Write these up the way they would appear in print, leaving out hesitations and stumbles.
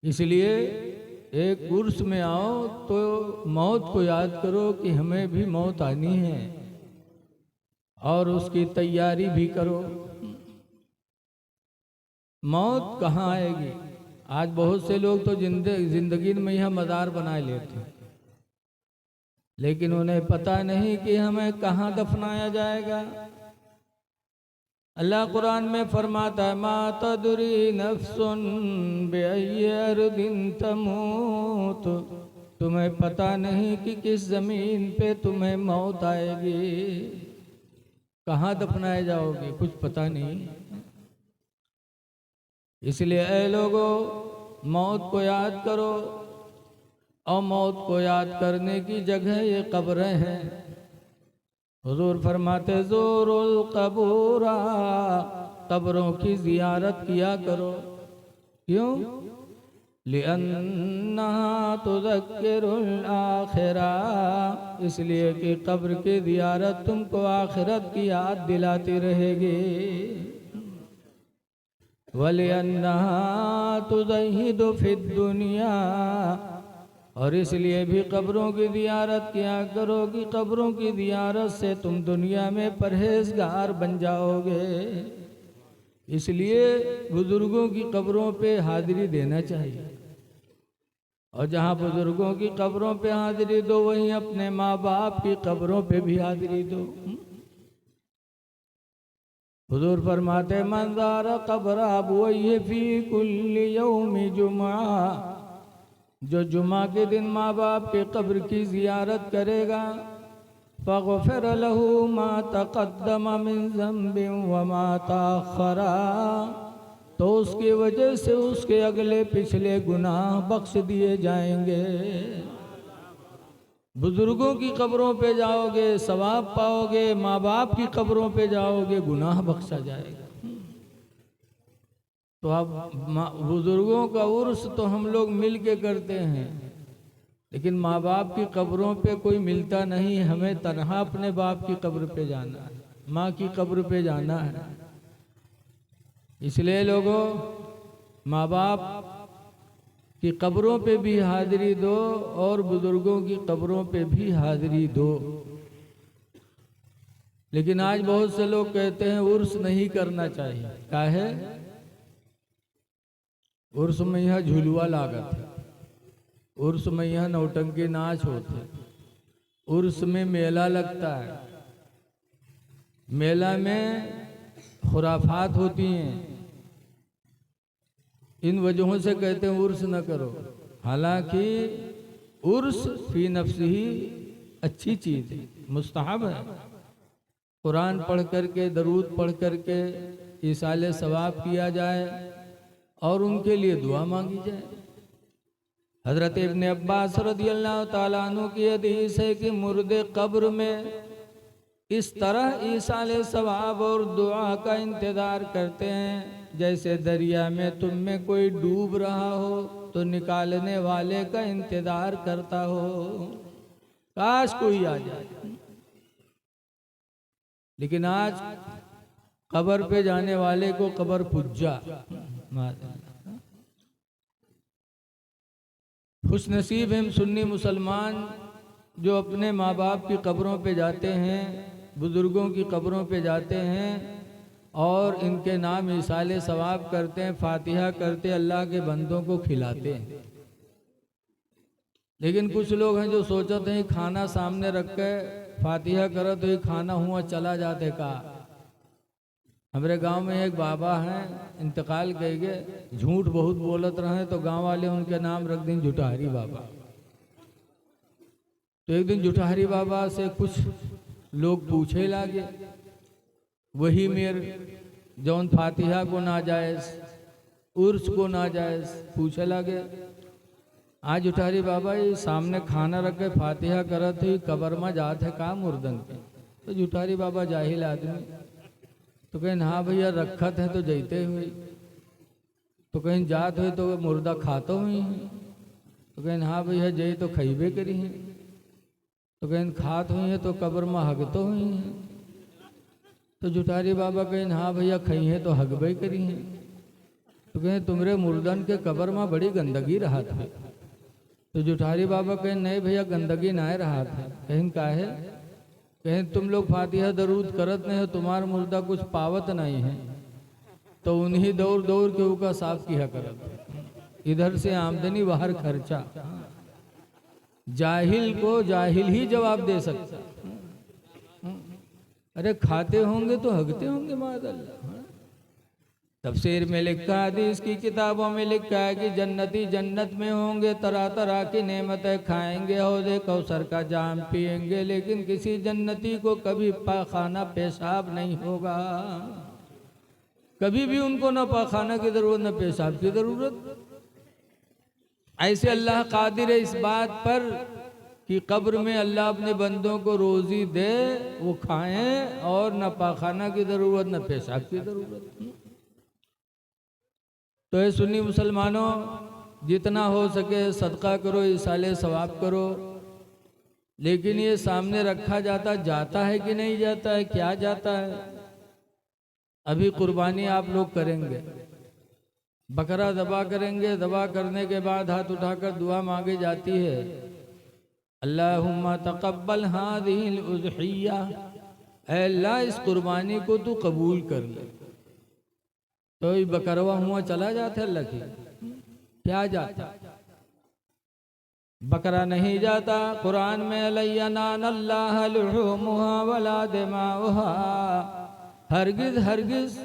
इसलिए एक उर्स में आओ तो मौत को याद करो कि हमें भी मौत आनी है और उसकी तैयारी भी करो। मौत कहाँ आएगी? आज बहुत से लोग तो जिंदगी में यह मज़ार बना लेते हैं, लेकिन उन्हें पता नहीं कि हमें कहाँ दफनाया जाएगा। अल्लाह कुरान में फरमाता है, मा तदरी नफ्सुन बिअय्यि अर्दिन तमूत, तुम्हें पता नहीं कि किस ज़मीन पे तुम्हें मौत आएगी, कहाँ दफनाए जाओगे, कुछ पता नहीं। इसलिए ऐ लोगों, मौत को याद करो, और मौत को याद करने की जगह ये कब्रें हैं। हुजूर फरमाते ज़ूरुल क़बूरा, कब्रों की ज़ियारत किया करो। क्यों? लिअन्नहा तुज़क्किरुल आखिरा, इसलिए कि कब्र की ज़ियारत तुमको आखिरत की याद दिलाती रहेगी। वलिअन्नहा तुज़हिदु फ़िद दुनिया, और इसलिए भी कब्रों की ज़ियारत किया करो कि कब्रों की ज़ियारत से तुम दुनिया में परहेज़गार बन जाओगे। इसलिए बुज़ुर्गों की कब्रों पे हाज़िरी देना चाहिए, और जहाँ बुज़ुर्गों की कब्रों पे हाज़िरी दो, वहीं अपने माँ बाप की कब्रों पे भी हाज़िरी दो। हुज़ूर फरमाते, मन ज़ारा क़ब्र अबवैहि फ़ी कुल्लि यौमि जुमा, जो जुमा के दिन माँ बाप के कब्र की ज़ियारत करेगा, फ़ग़फ़िर लहू मा तक़द्दम मिन ज़ंबिन व मा तअख़्ख़रा, तो उसकी वजह से उसके अगले पिछले गुनाह बख्श दिए जाएंगे। बुज़ुर्गों की कब्रों पे जाओगे सवाब पाओगे, माँ बाप की कब्रों पे जाओगे गुनाह बख्शा जाएगा। तो अब बुजुर्गों का उर्स तो हम लोग मिल के करते हैं, लेकिन माँ बाप की कब्रों पे कोई मिलता नहीं। हमें तन्हा अपने बाप की कब्र पे जाना है, माँ की कब्र पे जाना है। इसलिए लोगों, माँ बाप की कब्रों पे भी हाज़िरी दो और बुजुर्गों की कब्रों पे भी हाज़िरी दो। लेकिन आज बहुत से लोग कहते हैं उर्स नहीं करना चाहिए। क्या है? उर्स में यह झुलुआ लागत है, उर्स में यह नौटंकी नाच होते, उर्स में मेला लगता है, मेला में खुराफात होती हैं। इन वजहों से कहते हैं उर्स न करो। हालांकि उर्स फी नफ्सिही अच्छी चीज़ है, मुस्तहब है। कुरान पढ़ करके, दरूद पढ़ करके ईसाले सवाब किया जाए और उनके लिए दुआ मांगी जाए। हज़रत इब्न अब्बास रज़ियल्लाहु ताला अन्हु की हदीस है कि मुर्दे कब्र में इस तरह ईसाले सवाब और दुआ का इंतज़ार करते हैं जैसे दरिया में तुम में कोई डूब रहा हो तो निकालने वाले का इंतज़ार करता हो, काश कोई आ जाए। लेकिन आज कब्र पे जाने वाले को कब्र पुज्जा। खुशनसीब हम सुन्नी मुसलमान जो अपने माँ बाप की कब्रों पे जाते हैं, बुज़ुर्गों की कब्रों पे जाते हैं और इनके नाम इसाले सवाब करते हैं, फातिहा करते, अल्लाह के बंदों को खिलाते हैं। लेकिन कुछ लोग हैं जो सोचते हैं खाना सामने रख के फातिहा करो तो ये खाना हुआ चला जाते का। हमारे गांव में एक बाबा हैं, इंतकाल कर गए, झूठ बहुत बोलत रहे तो गांव वाले उनके नाम रख दें जुठारी बाबा। तो एक दिन जुठारी बाबा से कुछ लोग पूछे लागे, वही मेरे जौन फातिहा को नाजायज़, उर्स को नाजायज़ पूछे लागे। आज जुठारी बाबा ये सामने खाना रख के फातिहा करत ही कब्र में जात है का मुर्दन के। तो जुठारी बाबा जाहिल आदमी, तो कहें हाँ भैया रखत है तो जैते हुए, तो कहीं जात हुई तो मुर्दा खातो हुई हैं, तो कहें हाँ भैया जय तो खैबे करी हैं, तो कहें खात हुई है तो कब्र में हगतो हुई हैं। तो जुठारी बाबा कहें हाँ भैया खई है तो हगबे करी हैं। तो कहें तुम्हारे मुर्दन के कब्र में बड़ी गंदगी रहा था। तो जुठारी बाबा कहें नहीं भैया गंदगी ना रहा था। कहें का है? कहें तुम लोग फातिहा दरूद करत नहीं हो, तुम्हारा मुर्दा कुछ पावत नहीं है, तो उन्हीं दौड़ दौड़ के उसका साफ किया करत। इधर से आमदनी बाहर खर्चा। जाहिल को जाहिल ही जवाब दे सकता। अरे खाते होंगे तो हगते होंगे मादल्ला। तफसीर में लिखा, हदीस की किताबों में लिखा है कि जन्नती जन्नत में होंगे, तरह तरह की नेमतें खाएंगे, हौज़े कौसर का जाम पिएंगे, लेकिन किसी जन्नती को कभी पाखाना पेशाब नहीं होगा। कभी भी उनको न पाखाना की ज़रूरत न पेशाब की ज़रूरत। ऐसे अल्लाह कादिर है इस बात पर कि कब्र में अल्लाह अपने बंदों को रोज़ी दे, वो खाएं और न पाखाना की ज़रूरत न पेशाब की ज़रूरत। तो ये सुन्नी मुसलमानों, जितना हो सके सदका करो, इसाले सवाब करो, लेकिन ये सामने रखा जाता है कि नहीं जाता है? क्या जाता है? अभी कुर्बानी आप लोग करेंगे, बकरा दबा करेंगे, दबा करने के बाद हाथ उठाकर दुआ मांगी जाती है, अल्लाहुम्मा तक़ब्बल हाज़िहिल उज़हिय्या, ऐ अल्लाह इस कुर्बानी को तू कबूल कर ले। तो ये बकरवा हुआ चला जाता अल्लाह की? क्या जाता? बकरा नहीं जाता। कुरान में लयनानल्लाह लुहुमुहा वला दिमाउहा, हरगिज हरगिज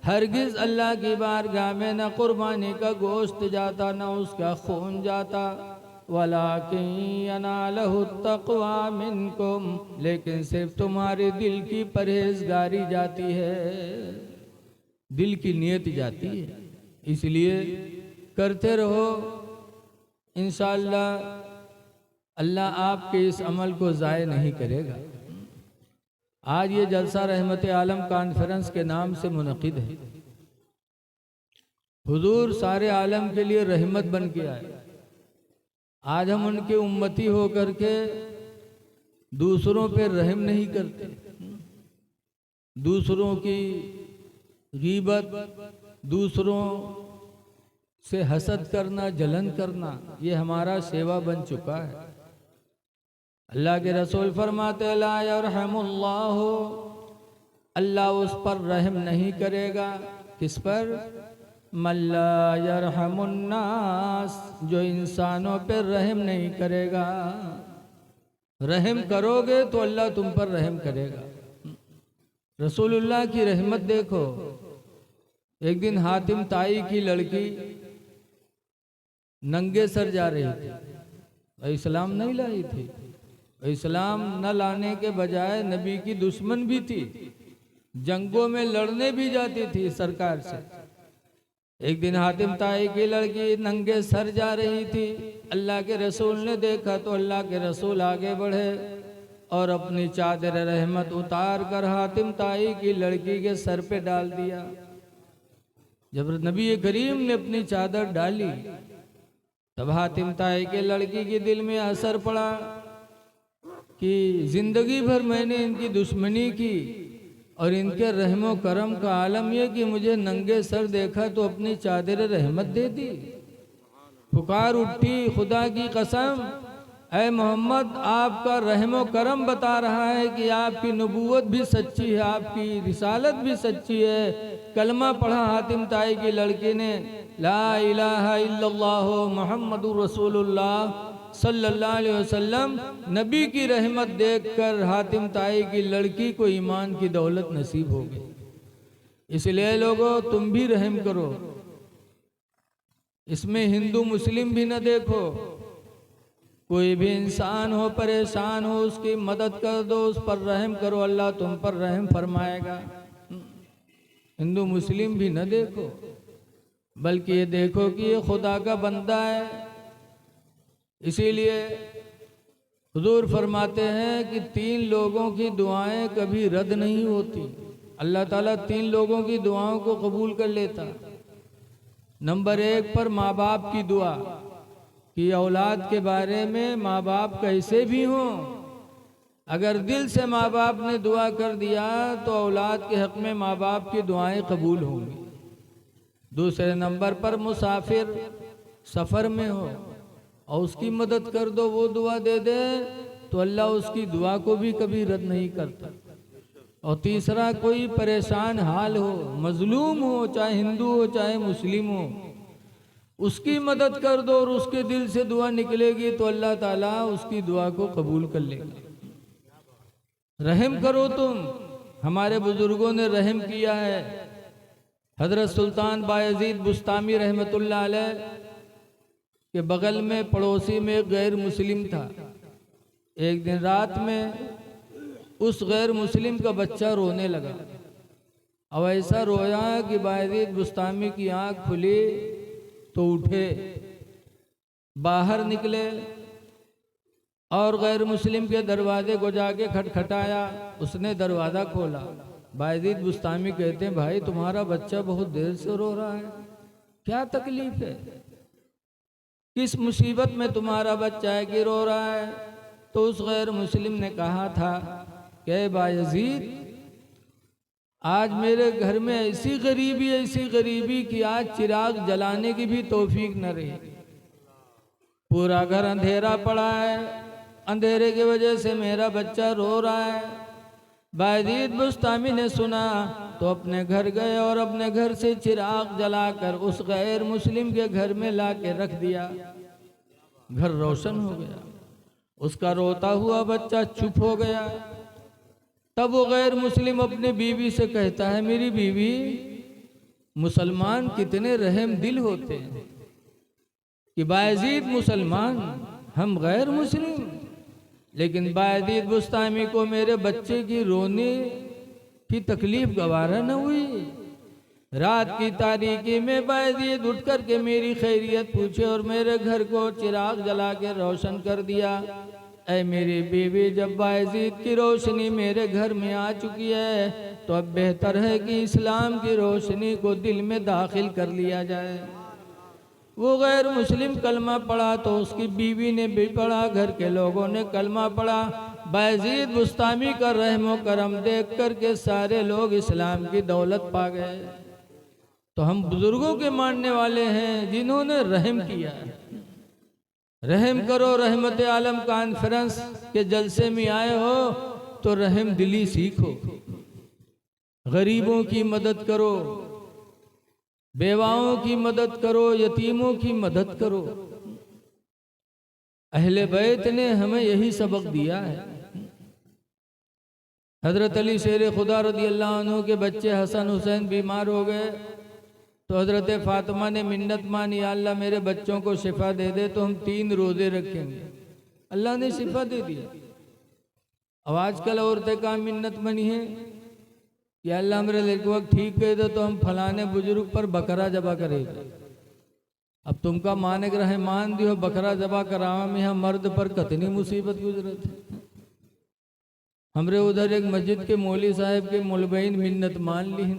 हरगिज अल्लाह की बारगाह में न कुर्बानी का गोश्त जाता न उसका खून जाता। वलाकिन यनालहु तक़वा मिनकुम, लेकिन सिर्फ तुम्हारे दिल की परहेजगारी जाती है, दिल की नियत जाती है। इसलिए करते रहो, इंशाअल्लाह अल्लाह आपके इस अमल को ज़ाय नहीं करेगा। आज ये जलसा रहमत आलम कॉन्फ्रेंस के नाम से मुनक़िद है। हुजूर सारे आलम के लिए रहमत बन के आए। आज हम उनके उम्मती हो करके दूसरों पे रहम नहीं करते, दूसरों की गीबत, दूसरों से हसद करना, जलन करना, ये हमारा सेवा बन चुका है। अल्लाह के रसूल फरमाते ला यरहमुल्लाहु, अल्लाह उस पर रहम नहीं करेगा। किस पर? मल्ला यरहमुन्नास, जो इंसानों पर रहम नहीं करेगा। रहम करोगे तो अल्लाह तुम पर रहम करेगा। रसूलुल्लाह की रहमत देखो। एक दिन हातिम ताई की लड़की नंगे सर जा रही थी, इस्लाम नहीं लाई थी। इस्लाम न लाने के बजाय नबी की दुश्मन भी थी, जंगों में लड़ने भी जाती थी सरकार से। एक दिन हातिम ताई की लड़की नंगे सर जा रही थी। अल्लाह के रसूल ने देखा तो अल्लाह के रसूल आगे बढ़े और अपनी चादर रहमत उतार कर हातिम ताई की लड़की के सर पे डाल दिया। जब नबी करीम ने अपनी चादर डाली तब हातिम ताई के लड़की के दिल में असर पड़ा कि जिंदगी भर मैंने इनकी दुश्मनी की और इनके रहमो करम का आलम यह कि मुझे नंगे सर देखा तो अपनी चादर रहमत दे दी। पुकार उठी, खुदा की कसम ऐ मोहम्मद, आपका रहमो करम बता रहा है कि आपकी नबूवत भी सच्ची है, आपकी रिसालत भी सच्ची है। कलमा पढ़ा हातिम ताई की लड़की ने, ला इलाहा इल्लल्लाह मुहम्मदुर रसूलुल्लाह सल्लल्लाहु अलैहि वसल्लम। नबी की रहमत देखकर हातिम ताई की लड़की को ईमान की दौलत नसीब हो गई। इसलिए लोगों, तुम भी रहम करो। इसमें हिंदू मुस्लिम भी न देखो। कोई भी इंसान हो, परेशान हो, उसकी मदद कर दो, उस पर रहम करो, अल्लाह तुम पर रहम फरमाएगा। हिंदू मुस्लिम भी न देखो, बल्कि ये देखो कि ये खुदा का बंदा है। इसीलिए हुजूर फरमाते हैं कि 3 लोगों की दुआएं कभी रद्द नहीं होती। अल्लाह ताला 3 लोगों की दुआओं को कबूल कर लेता। नंबर 1 पर माँ बाप की दुआ, कि औलाद के बारे में माँ बाप कैसे भी हों, अगर दिल से माँ बाप ने दुआ कर दिया तो औलाद के हक़ में माँ बाप की दुआएं कबूल होंगी। दूसरे नंबर पर मुसाफिर सफ़र में हो और उसकी मदद कर दो, वो दुआ दे दे तो अल्लाह उसकी दुआ को भी कभी रद्द नहीं करता। और तीसरा, कोई परेशान हाल हो, मजलूम हो, चाहे हिंदू हो चाहे मुस्लिम हो, उसकी मदद कर दो और उसके दिल से दुआ निकलेगी तो अल्लाह ताला उसकी दुआ को कबूल कर लेगा। रहम करो तुम। हमारे बुजुर्गों ने रहम किया है। हजरत सुल्तान बायजीद बुस्तामी रहमतुल्लाह अलैह के बगल में पड़ोसी में एक गैर मुस्लिम था। एक दिन रात में उस गैर मुस्लिम का बच्चा रोने लगा। अब ऐसा रोया कि बायजीद बुस्तामी की आंख खुली तो उठे, बाहर निकले और गैर मुस्लिम के दरवाजे को जाके खटखटाया। उसने दरवाज़ा खोला। बायजीद बुस्तामी कहते हैं, भाई तुम्हारा बच्चा बहुत देर से रो रहा है, क्या तकलीफ है, किस मुसीबत में तुम्हारा बच्चा है कि रो रहा है? तो उस गैर मुस्लिम ने कहा था कि बायजीद, आज मेरे घर में ऐसी गरीबी कि आज चिराग जलाने की भी तौफीक न रही। पूरा घर अंधेरा पड़ा है, अंधेरे की वजह से मेरा बच्चा रो रहा है। बायजीद बुस्तामी ने सुना तो अपने घर गए और अपने घर से चिराग जलाकर उस गैर मुस्लिम के घर में ला के रख दिया। घर रोशन हो गया। उसका रोता हुआ बच्चा चुप हो गया। तब वो गैर मुस्लिम अपने बीवी से कहता है, मेरी बीवी, मुसलमान कितने रहम दिल होते हैं कि बायजीद मुसलमान, हम गैर मुस्लिम, लेकिन बायजीद बुस्तामी को मेरे बच्चे की रोने की तकलीफ गवारा न हुई। रात की तारीकी में बायजीद उठ कर के मेरी खैरियत पूछे और मेरे घर को चिराग जला के रोशन कर दिया। ऐ मेरी बीवी, जब बायजीद की रोशनी मेरे घर में आ चुकी है तो अब बेहतर है कि इस्लाम की रोशनी को दिल में दाखिल कर लिया जाए। वो गैर मुस्लिम कलमा पढ़ा तो उसकी बीवी ने भी पढ़ा, घर के लोगों ने कलमा पढ़ा। बायजीद बुस्तामी का रहमो करम देख कर के सारे लोग इस्लाम की दौलत पा गए। तो हम बुजुर्गों के मानने वाले हैं जिन्होंने रहम किया है। रहम करो। रहमत आलम कॉन्फ्रेंस के जलसे में आए हो तो रहम दिली सीखो। गरीबों की मदद करो, बेवाओं की मदद करो, यतीमों की मदद करो। अहले बैत ने हमें यही सबक दिया है। हजरत अली शेर खुदा रदी अल्लाह अन्हु के बच्चे हसन हुसैन बीमार हो गए तो हजरत फातिमा ने मिन्नत मानी, अल्लाह मेरे बच्चों को शिफा दे दे तो हम 3 रोजे रखेंगे। अल्लाह ने शिफा दे दिया। अब आजकल औरतें का मिन्नत मानी है कि अल्लाह मेरे लड़के वक्त ठीक कह दो तो हम फलाने बुजुर्ग पर बकरा जबा करेंगे। अब तुमका माने रहे मान दियो बकरा जबा करावा में हम मर्द पर कितनी मुसीबत गुजरत है। हमरे उधर एक मस्जिद के मौली साहब के मुलबईन मिन्नत मान ली।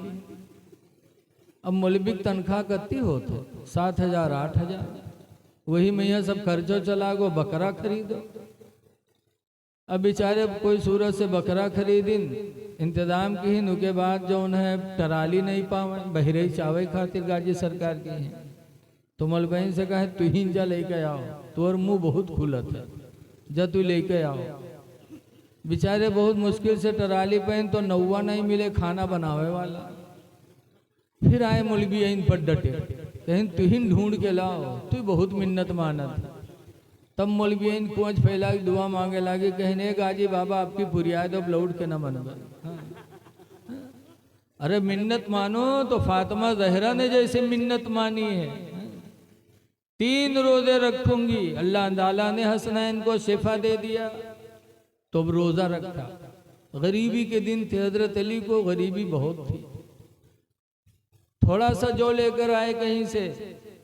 अब मौलवी की तनख्वाह कत्ती होते 7,000 8,000, वही मैया सब खर्चो चला गो बकरा खरीदो। अब बेचारे कोई सूरत से बकरा खरीदिन इंतजाम की ही, उनके बाद जो उन्हें टराली नहीं पावे बहरे चावे खातिर गाजी सरकार की है तो मौलवी से कहे तू ही जा लेके आओ, तोर मुँह बहुत खुलत है, जा तू लेके आओ। बेचारे बहुत मुश्किल से टराली पहन तो नौवा नहीं मिले खाना बनावे वाला। फिर आए मौलवी इन पर डटे, कहें तू ही ढूंढ के लाओ, तू बहुत मिन्नत मानत। तब मौलवी इन कुछ फैला दुआ मांगे लागे, कहने गाजी बाबा आपकी फरियाद अब लौट के न बनवे। अरे मिन्नत मानो तो फातिमा जहरा ने जैसे मिन्नत मानी है। 3 रोजे रखूंगी। अल्लाह ताला ने हसनैन को शिफा दे दिया तो अब रोजा रखा। गरीबी के दिन थे, हजरत अली को गरीबी बहुत थी। थोड़ा सा जो लेकर आए कहीं से,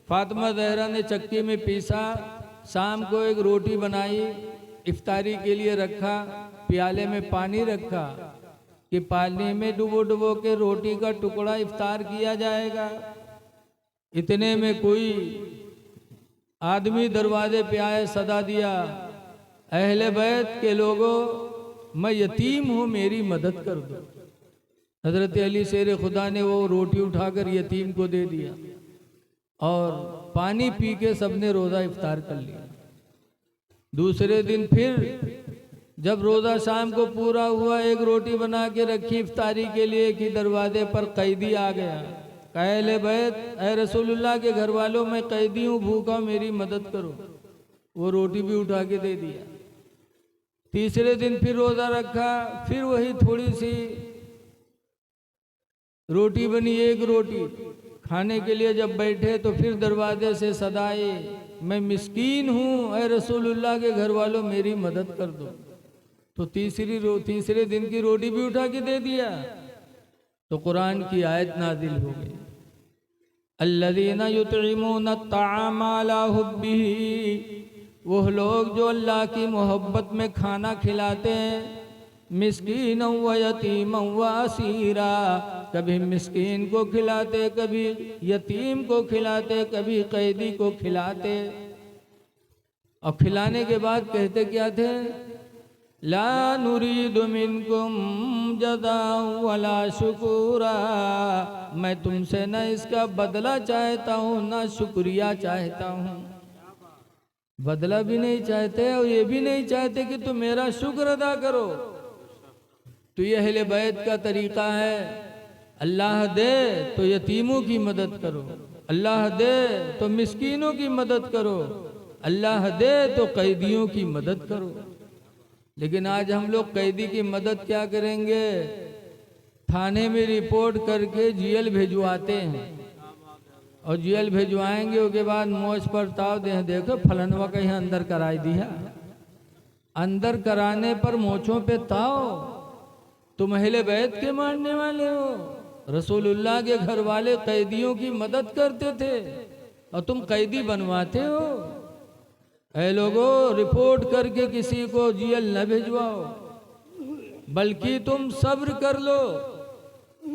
फातिमा जहरा ने चक्की में पीसा, शाम को एक रोटी बनाई, इफ्तारी के लिए रखा, प्याले में पानी रखा कि पानी में डुबो डुबो के रोटी का टुकड़ा इफ्तार किया जाएगा। इतने में कोई आदमी दरवाजे पे आए, सदा दिया, अहले बैत के लोगों मैं यतीम हूँ, मेरी मदद कर दो। हजरत अली शेर खुदा ने वो रोटी उठाकर यतीम को दे दिया। और पानी पी के सबने रोज़ा इफ्तार कर लिया। दूसरे दिन फिर जब रोज़ा शाम को पूरा हुआ, एक रोटी बना के रखी इफ्तारी के लिए कि दरवाजे पर कैदी आ गया। कहले बैत, ऐ रसूलुल्लाह के घर वालों, मैं कैदी हूँ, भूखा, मेरी मदद करो। वो रोटी भी उठा के दे दिया। तीसरे दिन फिर रोज़ा रखा, फिर वही थोड़ी सी रोटी बनी, एक रोटी खाने के लिए जब बैठे तो फिर दरवाजे से सदाए, मैं मिस्कीन हूँ, ऐ रसूलुल्लाह के घर वालों मेरी मदद कर दो। तो तीसरे दिन की रोटी भी उठा के दे दिया। तो कुरान की आयत नाजिल हो गई, अल्लज़ीना युतइमूना अत्तआम अला हुब्बिही, वो लोग जो अल्लाह की मोहब्बत में खाना खिलाते हैं, मिस्कीन व यतीम व असीरा, कभी मिस्कीन को खिलाते, कभी यतीम को खिलाते, कभी कैदी को खिलाते। और खिलाने के बाद कहते क्या थे, ला नुरीदु मिनकुम जज़ाअन वला शुकुरा, मैं तुमसे न इसका बदला चाहता हूँ न शुक्रिया चाहता हूँ। बदला भी नहीं चाहते और ये भी नहीं चाहते कि तुम मेरा शुक्र अदा करो। तो ये अहले बैत का तरीक़ा है, अल्लाह दे तो यतीमों की मदद करो, अल्लाह दे तो मिस्कीनों की मदद करो, अल्लाह दे तो कैदियों की मदद करो। लेकिन आज हम लोग कैदी की मदद क्या करेंगे, थाने में रिपोर्ट करके जेल भिजवाते हैं, और जेल भिजवाएंगे उसके बाद मोछ पर ताव दे, देखो फलनवा कहीं अंदर कराई दिया। अंदर कराने पर मोछों पे ताव, तुम अहले बैत के मानने वाले हो। रसूलुल्लाह के घर वाले कैदियों की मदद करते थे और तुम कैदी बनवाते हो। ऐ लोगों, रिपोर्ट करके किसी को जेल न भिजवाओ, बल्कि तुम सब्र कर लो,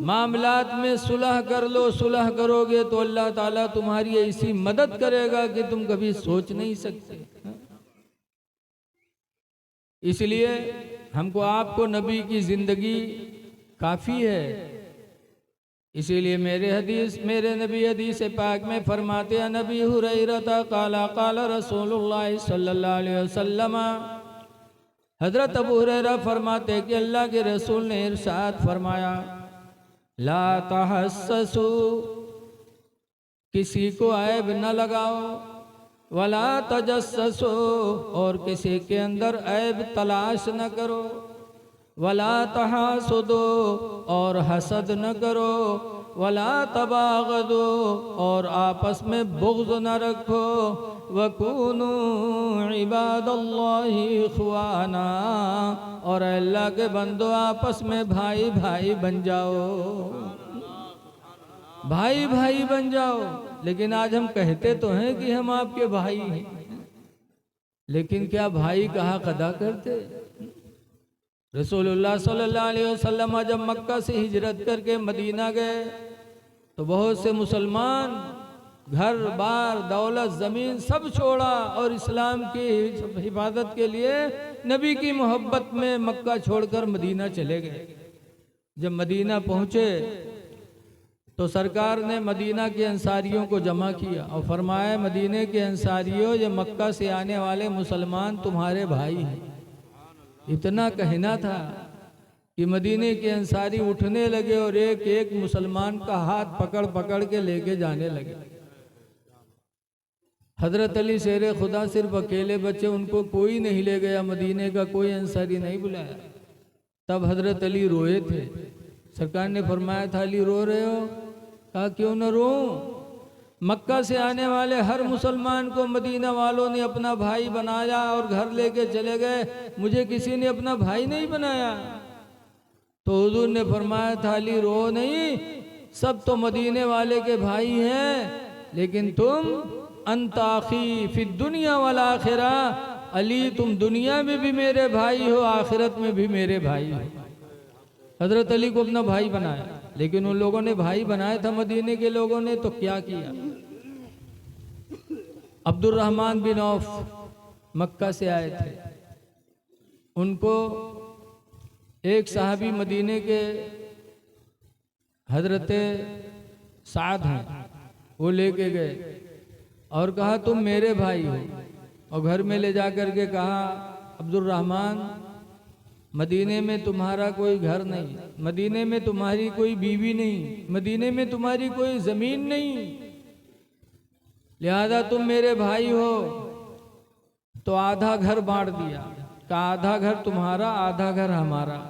मामलात में सुलह कर लो। सुलह करोगे तो अल्लाह ताला तुम्हारी ऐसी मदद करेगा कि तुम कभी सोच नहीं सकते। इसलिए हमको आपको नबी की जिंदगी काफ़ी है। इसीलिए मेरे नबी हदीस पाक में फरमाते हैं, नबी हुरैरा काला काला रसूलुल्लाह सल्लल्लाहु अलैहि वसल्लम, हजरत अबू हुरैरा फरमाते कि अल्लाह के रसूल ने इरशाद फरमाया, ला तहस्ससु, किसी को ऐब न लगाओ, वला तजस्ससु, और किसी के अंदर ऐब तलाश न करो, वला तहासुदु, और हसद न करो, वला तबागदु, और आपस में बुग़्ज़ न रखो, वकूनू इबादल्लाहि इख़वाना, और अल्लाह के बंदो आपस में भाई भाई बन जाओ, भाई भाई बन जाओ। लेकिन आज हम कहते तो हैं कि हम आपके भाई हैं, लेकिन क्या भाई का हक़ अदा करते? रसूलुल्लाह सल्लल्लाहु अलैहि वसल्लम जब मक्का से हिजरत करके मदीना गए तो बहुत से मुसलमान घर बार दौलत ज़मीन सब छोड़ा और इस्लाम की हिफाजत के लिए नबी की मोहब्बत में मक्का छोड़कर मदीना चले गए। जब मदीना पहुँचे तो सरकार ने मदीना के अंसारियों को जमा किया और फरमाया, मदीने के अंसारियों, ये मक्का से आने वाले मुसलमान तुम्हारे भाई हैं। इतना कहना था कि मदीने के अंसारी उठने लगे और एक एक मुसलमान का हाथ पकड़ पकड़ के लेके जाने लगे। हजरत अली शेर खुदा सिर्फ अकेले बचे, उनको कोई नहीं ले गया, मदीने का कोई अंसारी नहीं बुलाया। तब हजरत अली रोए थे। सरकार ने फरमाया था, अली रो रहे हो? कहा क्यों न रो, मक्का से आने वाले हर मुसलमान को मदीना वालों ने अपना भाई बनाया और घर लेके चले गए, मुझे किसी ने अपना भाई नहीं बनाया। तो हुजूर ने फरमाया था, अली रो नहीं, सब तो मदीने वाले के भाई हैं, लेकिन तुम अंताखी फिद दुनिया वल आखिरा, अली तुम दुनिया में भी मेरे भाई हो, आखिरत में भी मेरे भाई हो। हजरत अली को अपना भाई बनाया, लेकिन उन लोगों ने भाई बनाया था मदीने के लोगों ने, तो क्या किया? अब्दुर्रहमान बिन औफ मक्का से आए थे, उनको एक सहाबी मदीने के हजरत साद हैं, वो लेके गए। और कहा तुम मेरे भाई हो, और घर में ले जा करके कहा अब्दुर्रहमान, मदीने में तुम्हारा कोई घर नहीं, मदीने में तुम्हारी कोई बीवी नहीं, मदीने में तुम्हारी कोई जमीन नहीं, लिहाजा तुम मेरे भाई हो तो आधा घर बांट दिया, का आधा घर तुम्हारा आधा घर हमारा।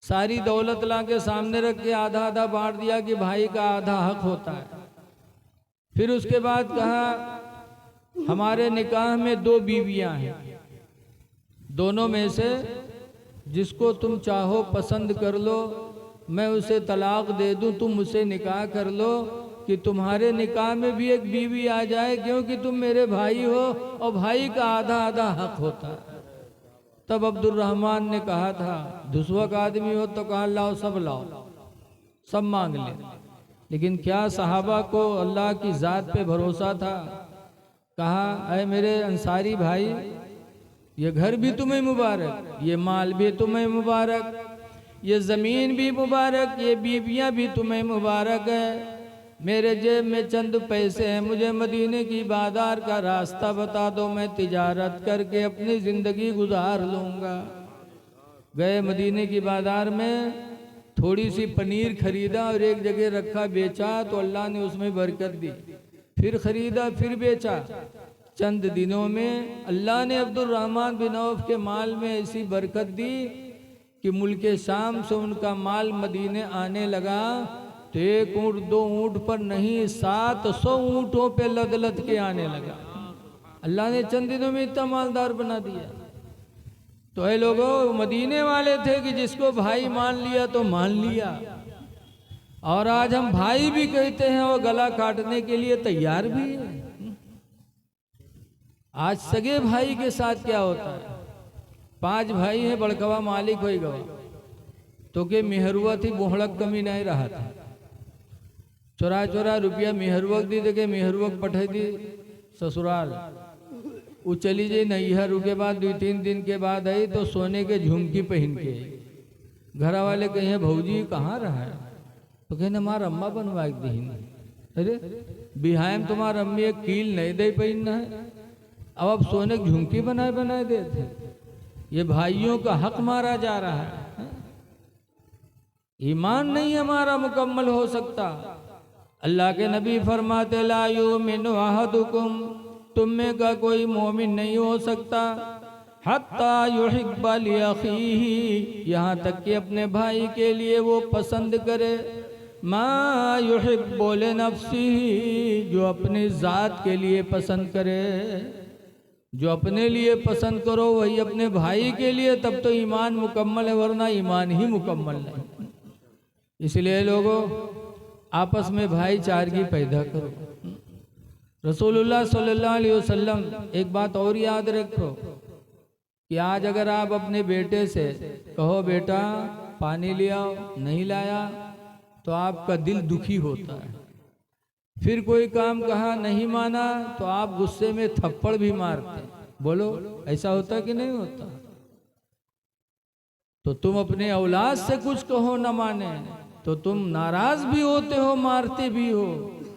सारी दौलत ला के सामने रख के आधा आधा बांट दिया कि भाई का आधा हक होता है। फिर उसके बाद कहा हमारे निकाह में 2 बीवियां हैं, दोनों में से जिसको तुम चाहो पसंद कर लो, मैं उसे तलाक दे दूं, तुम उसे निकाह कर लो कि तुम्हारे निकाह में भी एक बीवी आ जाए, क्योंकि तुम मेरे भाई हो और भाई का आधा आधा हक होता है। तब अब्दुर्रहमान ने कहा था, दुश्मन आदमी हो तो कहा लाओ, सब लाओ, सब मांग ले। लेकिन क्या सहाबा को अल्लाह की ज़ात पे भरोसा था। कहा अरे मेरे अंसारी भाई, ये घर भी तुम्हें मुबारक, ये माल भी तुम्हें मुबारक, ये ज़मीन भी मुबारक, ये बीवियाँ भी तुम्हें मुबारक है। मेरे जेब में चंद पैसे हैं, मुझे मदीने की बाजार का रास्ता बता दो, मैं तिजारत करके अपनी ज़िंदगी गुजार लूँगा। गए मदीने की बाजार में, थोड़ी सी पनीर खरीदा और एक जगह रखा, बेचा तो अल्लाह ने उसमें बरकत दी। फिर खरीदा, फिर बेचा। चंद दिनों में अल्लाह ने अब्दुर्रहमान बिन औफ के माल में ऐसी बरकत दी कि मुल्क शाम से उनका माल मदीने आने लगा। तो 1 ऊँट 2 ऊँट पर नहीं, 700 ऊँटों पे लद लद के आने लगा। अल्लाह ने चंद दिनों में इतना मालदार बना दिया। तो ये लोगों मदीने वाले थे कि जिसको भाई मान लिया तो मान लिया, और आज हम भाई भी कहते हैं और गला काटने के लिए तैयार भी है। आज सगे भाई के साथ क्या होता है, 5 भाई हैं, बड़कवा मालिक हो गवा तो के मेहरुआ थी, बोहड़क कमी नहीं रहा था, चोरा चोरा रुपया मेहरुवक दी, देखे मेहरुवक पठे दी ससुराल, वो चली जाई नैहर। के बाद 2-3 दिन के बाद आई तो सोने के झुमकी पहन के आई। घर वाले कहे भौजी कहाँ रहा है, तो कहने हमारा अम्मा बनवा दी। अरे बिहायम तुम्हारा अम्मी एक कील नहीं दे पहनना है, अब सोने की झुमकी बनाए बनाए देते। ये भाइयों का हक मारा जा रहा है। ईमान नहीं हमारा मुकम्मल हो सकता। अल्लाह के नबी फरमाते ला युमिनु अहदुकुम, तुम में का कोई मोमिन नहीं हो सकता हत्ता युहिब्बा लि अखीही, यहाँ तक कि अपने भाई के लिए वो पसंद करे मा युहिब्बु लि नफ्सिही, जो अपनी ज़ात के लिए पसंद करे। जो अपने लिए पसंद करो वही अपने भाई के लिए, तब तो ईमान मुकम्मल है, वरना ईमान ही मुकम्मल नहीं। इसलिए लोगों आपस में भाईचारगी पैदा करो। रसूलुल्लाह सल्लल्लाहु अलैहि वसल्लम एक बात और याद रखो कि आज अगर आप अपने बेटे से कहो बेटा पानी ले आओ, नहीं लाया तो आपका दिल दुखी होता है। फिर कोई काम कहा नहीं माना तो आप गुस्से में थप्पड़ भी मारते। बोलो ऐसा होता कि नहीं होता? तो तुम अपने औलाद से कुछ कहो न माने तो तुम नाराज भी होते हो, मारते भी हो,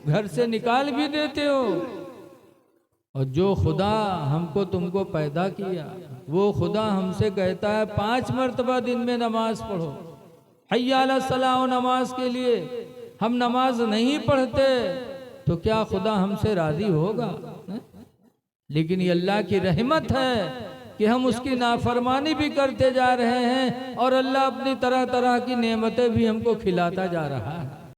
घर से निकाल भी देते हो। और जो खुदा हमको तुमको पैदा किया वो खुदा हमसे कहता है 5 मरतबा दिन में नमाज पढ़ो, हय्या अला सलाह, नमाज के लिए हम नमाज नहीं पढ़ते तो क्या खुदा हमसे राजी होगा? लेकिन ये अल्लाह की रहमत है कि हम उसकी नाफरमानी भी करते जा रहे हैं और अल्लाह अपनी तरह तरह की नेमतें भी हमको खिलाता जा रहा है।